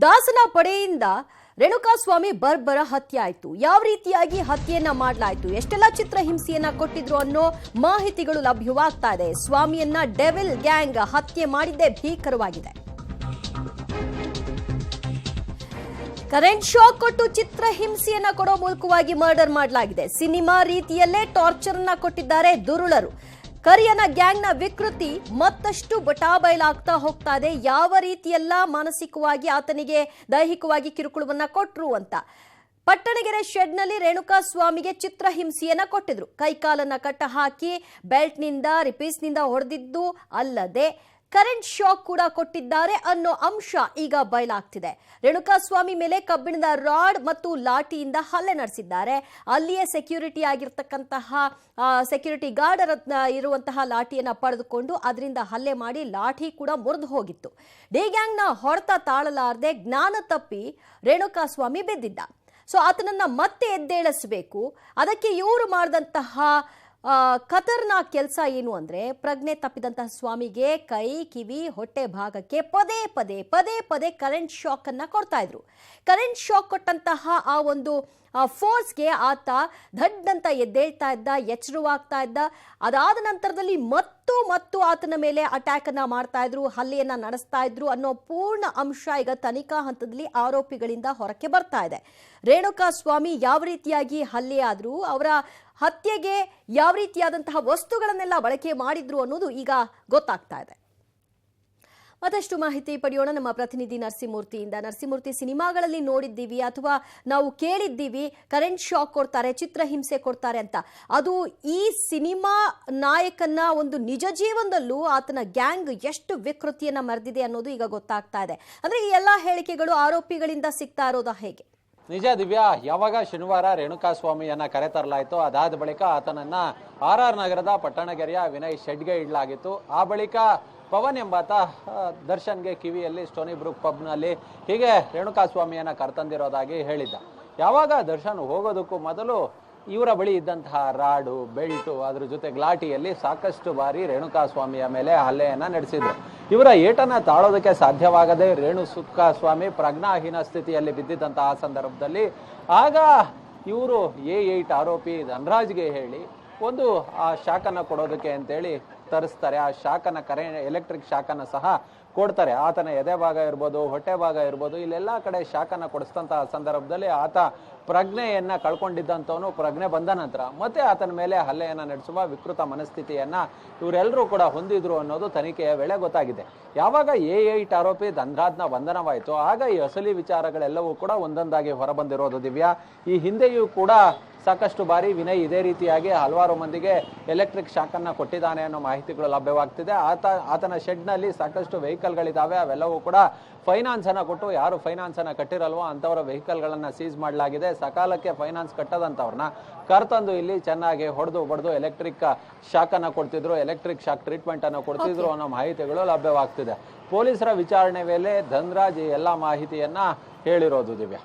ದಾಸನ ಪಡೆಯಿಂದ ರೇಣುಕಾಸ್ವಾಮಿ ಬರ್ಬರ ಹತ್ಯೆ ಆಯಿತು. ಯಾವ ರೀತಿಯಾಗಿ ಹತ್ಯೆಯನ್ನ ಮಾಡಲಾಯಿತು, ಎಷ್ಟೆಲ್ಲ ಚಿತ್ರಹಿಂಸೆಯನ್ನ ಕೊಟ್ಟಿದ್ರು ಅನ್ನೋ ಮಾಹಿತಿಗಳು ಲಭ್ಯವಾಗ್ತಾ ಇದೆ. ಸ್ವಾಮಿಯನ್ನ ಡೆವಿಲ್ ಗ್ಯಾಂಗ್ ಹತ್ಯೆ ಮಾಡಿದ್ದೇ ಭೀಕರವಾಗಿದೆ. ಕರೆಂಟ್ ಶಾಕ್ ಕೊಟ್ಟು ಚಿತ್ರಹಿಂಸೆಯನ್ನ ಕೊಡೋ ಮೂಲಕವಾಗಿ ಮರ್ಡರ್ ಮಾಡಲಾಗಿದೆ. ಸಿನಿಮಾ ರೀತಿಯಲ್ಲೇ ಟಾರ್ಚರ್ ಅನ್ನ ಕೊಟ್ಟಿದ್ದಾರೆ ದುರುಳರು. ಕರಿಯನ ಗ್ಯಾಂಗ್ನ ವಿಕೃತಿ ಮತ್ತಷ್ಟು ಬಟಾಬಯಲಾಗ್ತಾ ಹೋಗ್ತಾ ಇದೆ. ಯಾವ ರೀತಿಯೆಲ್ಲ ಮಾನಸಿಕವಾಗಿ ಆತನಿಗೆ ದೈಹಿಕವಾಗಿ ಕಿರುಕುಳವನ್ನ ಕೊಟ್ರು ಅಂತ. ಪಟ್ಟಣಗೆರೆ ಶೆಡ್ನಲ್ಲಿ ರೇಣುಕಾಸ್ವಾಮಿಗೆ ಚಿತ್ರಹಿಂಸೆಯನ್ನ ಕೊಟ್ಟಿದ್ರು. ಕೈಕಾಲನ್ನ ಕಟ್ಟ ಹಾಕಿ ಬೆಲ್ಟ್ನಿಂದ ರಿಪೀಸ್ನಿಂದ ಹೊಡೆದಿದ್ದು ಅಲ್ಲದೆ ಕರೆಂಟ್ ಶಾಕ್ ಕೂಡ ಕೊಟ್ಟಿದ್ದಾರೆ ಅನ್ನೋ ಅಂಶ ಈಗ ಬಯಲಾಗ್ತಿದೆ. ರೇಣುಕಾಸ್ವಾಮಿ ಮೇಲೆ ಕಬ್ಬಿಣದ ರಾಡ್ ಮತ್ತು ಲಾಠಿಯಿಂದ ಹಲ್ಲೆ ನಡೆಸಿದ್ದಾರೆ. ಅಲ್ಲಿಯೇ ಸೆಕ್ಯೂರಿಟಿ ಆಗಿರ್ತಕ್ಕಂತಹ ಸೆಕ್ಯೂರಿಟಿ ಗಾರ್ಡ್ ಇರುವಂತಹ ಲಾಠಿಯನ್ನ ಪಡೆದುಕೊಂಡು ಅದರಿಂದ ಹಲ್ಲೆ ಮಾಡಿ ಲಾಠಿ ಕೂಡ ಮುರಿದು ಹೋಗಿತ್ತು. ಡಿ ಗ್ಯಾಂಗ್ನ ಹೊಡೆತ ತಾಳಲಾರದೆ ಜ್ಞಾನ ತಪ್ಪಿ ರೇಣುಕಾಸ್ವಾಮಿ ಬಿದ್ದಿದ್ದ. ಸೊ ಆತನನ್ನ ಮತ್ತೆ ಎದ್ದೇಳಿಸಬೇಕು. ಅದಕ್ಕೆ ಇವರು ಮಾಡಿದಂತಹ ಖತರ್ನಾಕ್ ಕೆಲಸ ಏನು ಅಂದ್ರೆ, ಪ್ರಜ್ಞೆ ತಪ್ಪಿದಂತಹ ಸ್ವಾಮಿಗೆ ಕೈ, ಕಿವಿ, ಹೊಟ್ಟೆ ಭಾಗಕ್ಕೆ ಪದೇ ಪದೇ ಕರೆಂಟ್ ಶಾಕ್ ಅನ್ನ ಕೊಡ್ತಾ ಇದ್ರು. ಕರೆಂಟ್ ಶಾಕ್ ಕೊಟ್ಟಂತಹ ಆ ಒಂದು ಫೋರ್ಸ್ಗೆ ಆತ ಧಡ್ಡಂತ ಎದ್ದೇಳ್ತಾ ಇದ್ದ, ಎಚ್ಚರವಾಗ್ತಾ ಇದ್ದ. ಅದಾದ ನಂತರದಲ್ಲಿ ಮತ್ತು ಆತನ ಮೇಲೆ ಅಟ್ಯಾಕ್ ಅನ್ನ ಮಾಡ್ತಾ ಇದ್ರು, ಹಲ್ಲೆಯನ್ನ ನಡೆಸ್ತಾ ಇದ್ರು ಅನ್ನೋ ಪೂರ್ಣ ಅಂಶ ಈಗ ತನಿಖಾ ಹಂತದಲ್ಲಿ ಆರೋಪಿಗಳಿಂದ ಹೊರಕ್ಕೆ ಬರ್ತಾ ಇದೆ. ರೇಣುಕಾಸ್ವಾಮಿ ಯಾವ ರೀತಿಯಾಗಿ ಹಲ್ಲೆ ಆದ್ರು, ಅವರ ಹತ್ಯೆಗೆ ಯಾವ ರೀತಿಯಾದಂತಹ ವಸ್ತುಗಳನ್ನೆಲ್ಲ ಬಳಕೆ ಮಾಡಿದ್ರು ಅನ್ನೋದು ಈಗ ಗೊತ್ತಾಗ್ತಾ ಇದೆ. ಮತ್ತಷ್ಟು ಮಾಹಿತಿ ಪಡೆಯೋಣ ನಮ್ಮ ಪ್ರತಿನಿಧಿ ನರಸಿಂಹಮೂರ್ತಿಯಿಂದ. ನರಸಿಂಹಮೂರ್ತಿ, ಸಿನಿಮಾಗಳಲ್ಲಿ ನೋಡಿದ್ದೀವಿ ಅಥವಾ ನಾವು ಕೇಳಿದ್ದೀವಿ ಕರೆಂಟ್ ಶಾಕ್ ಕೊಡ್ತಾರೆ, ಚಿತ್ರಹಿಂಸೆ ಕೊಡ್ತಾರೆ ಅಂತ. ಅದು ಈ ಸಿನಿಮಾ ನಾಯಕನ ಒಂದು ನಿಜ ಜೀವನದಲ್ಲೂ ಆತನ ಗ್ಯಾಂಗ್ ಎಷ್ಟು ವಿಕೃತಿಯನ್ನ ಮೆರೆದಿದೆ ಅನ್ನೋದು ಈಗ ಗೊತ್ತಾಗ್ತಾ ಇದೆ. ಅಂದ್ರೆ ಈ ಎಲ್ಲಾ ಹೇಳಿಕೆಗಳು ಆರೋಪಿಗಳಿಂದ ಸಿಗ್ತಾ ಇರೋದಾ ಹೇಗೆ? ನಿಜ ದಿವ್ಯಾ, ಯಾವಾಗ ಶನಿವಾರ ರೇಣುಕಾಸ್ವಾಮಿಯನ್ನ ಕರೆತರಲಾಯಿತು, ಅದಾದ ಬಳಿಕ ಆತನನ್ನ RR ನಗರದ ಪಟ್ಟಣಗೆರೆಯ ವಿನಯ್ ಶೆಡ್ಗೆ ಇಡಲಾಗಿತ್ತು. ಆ ಬಳಿಕ ಪವನ್ ಎಂಬಾತ ದರ್ಶನ್ಗೆ ಕಿವಿಯಲ್ಲಿ ಸ್ಟೋನಿ ಬ್ರೂಕ್ ಪಬ್ನಲ್ಲಿ ಹೀಗೆ ರೇಣುಕಾಸ್ವಾಮಿಯನ್ನ ಕರೆತಂದಿರೋದಾಗಿ ಹೇಳಿದ್ದ. ಯಾವಾಗ ದರ್ಶನ್ ಹೋಗೋದಕ್ಕೂ ಮೊದಲು ಇವರ ಬಳಿ ಇದ್ದಂತಹ ರಾಡು, ಬೆಲ್ಟು, ಅದ್ರ ಜೊತೆ ಲಾಠಿಯಲ್ಲಿ ಸಾಕಷ್ಟು ಬಾರಿ ರೇಣುಕಾಸ್ವಾಮಿಯ ಮೇಲೆ ಹಲ್ಲೆಯನ್ನ ನಡೆಸಿದ್ರು. ಇವರ ಏಟನ್ನ ತಾಳೋದಕ್ಕೆ ಸಾಧ್ಯವಾಗದೆ ರೇಣುಕಾಸ್ವಾಮಿ ಪ್ರಜ್ಞಾಹೀನ ಸ್ಥಿತಿಯಲ್ಲಿ ಬಿದ್ದಿದ್ದಂತಹ ಸಂದರ್ಭದಲ್ಲಿ ಆಗ ಇವರು A8 ಆರೋಪಿ ಧನರಾಜ್ಗೆ ಹೇಳಿ ಒಂದು ಆ ಶಾಕನ್ನು ಕೊಡೋದಕ್ಕೆ ಅಂತೇಳಿ ತರಿಸ್ತಾರೆ. ಆ ಶಾಕನ್ನು ಎಲೆಕ್ಟ್ರಿಕ್ ಶಾಕನ್ನು ಸಹ ಕೊಡ್ತಾರೆ. ಆತನ ಎದೆ ಭಾಗ ಇರ್ಬೋದು, ಹೊಟ್ಟೆ ಭಾಗ ಇರ್ಬೋದು, ಇಲ್ಲೆಲ್ಲ ಕಡೆ ಶಾಕನ್ನು ಕೊಡಿಸಿದಂತಹ ಸಂದರ್ಭದಲ್ಲಿ ಆತ ಪ್ರಜ್ಞೆಯನ್ನ ಕಳ್ಕೊಂಡಿದ್ದಂಥವನು ಪ್ರಜ್ಞೆ ಬಂದ ನಂತರ ಮತ್ತೆ ಆತನ ಮೇಲೆ ಹಲ್ಲೆಯನ್ನ ನಡೆಸುವ ವಿಕೃತ ಮನಸ್ಥಿತಿಯನ್ನ ಇವರೆಲ್ಲರೂ ಕೂಡ ಹೊಂದಿದ್ರು ಅನ್ನೋದು ತನಿಖೆಯ ವೇಳೆ ಗೊತ್ತಾಗಿದೆ. ಯಾವಾಗ A8 ಆರೋಪಿ ಧನರಾಜ್ನ ಬಂಧನವಾಯಿತು, ಆಗ ಈ ಅಸಲಿ ವಿಚಾರಗಳೆಲ್ಲವೂ ಕೂಡ ಒಂದೊಂದಾಗಿ ಹೊರಬಂದಿರೋದು ದಿವ್ಯಾ. ಈ ಹಿಂದೆಯೂ ಕೂಡ ಸಾಕಷ್ಟು ಬಾರಿ ವಿನಯ್ ಇದೇ ರೀತಿಯಾಗಿ ಹಲವಾರು ಮಂದಿಗೆ ಎಲೆಕ್ಟ್ರಿಕ್ ಶಾಕನ್ನು ಕೊಟ್ಟಿದ್ದಾನೆ ಅನ್ನೋ ಮಾಹಿತಿಗಳು ಲಭ್ಯವಾಗ್ತಿದೆ. ಆತನ ಶೆಡ್ನಲ್ಲಿ ಸಾಕಷ್ಟು ವೆಹಿಕಲ್ಗಳಿದ್ದಾವೆ. ಅವೆಲ್ಲವೂ ಕೂಡ ಫೈನಾನ್ಸ್ ಅನ್ನ ಕೊಟ್ಟು, ಯಾರು ಫೈನಾನ್ಸ್ ಅನ್ನ ಕಟ್ಟಿರಲ್ವೋ ಅಂಥವರ ವೆಹಿಕಲ್ಗಳನ್ನ ಸೀಸ್ ಮಾಡಲಾಗಿದೆ. ಸಕಾಲಕ್ಕೆ ಫೈನಾನ್ಸ್ ಕಟ್ಟದಂಥವ್ರನ್ನ ಕರ್ತಂದು ಇಲ್ಲಿ ಚೆನ್ನಾಗಿ ಹೊಡೆದು ಎಲೆಕ್ಟ್ರಿಕ್ ಶಾಕನ್ನು ಕೊಡ್ತಿದ್ರು, ಎಲೆಕ್ಟ್ರಿಕ್ ಶಾಕ್ ಟ್ರೀಟ್ಮೆಂಟ್ ಅನ್ನು ಕೊಡ್ತಿದ್ರು ಅನ್ನೋ ಮಾಹಿತಿಗಳು ಲಭ್ಯವಾಗ್ತಿದೆ. ಪೊಲೀಸರ ವಿಚಾರಣೆ ವೇಳೆ ಧನರಾಜ್ ಎಲ್ಲ ಮಾಹಿತಿಯನ್ನ ಹೇಳಿರೋದು ದಿವ್ಯಾ.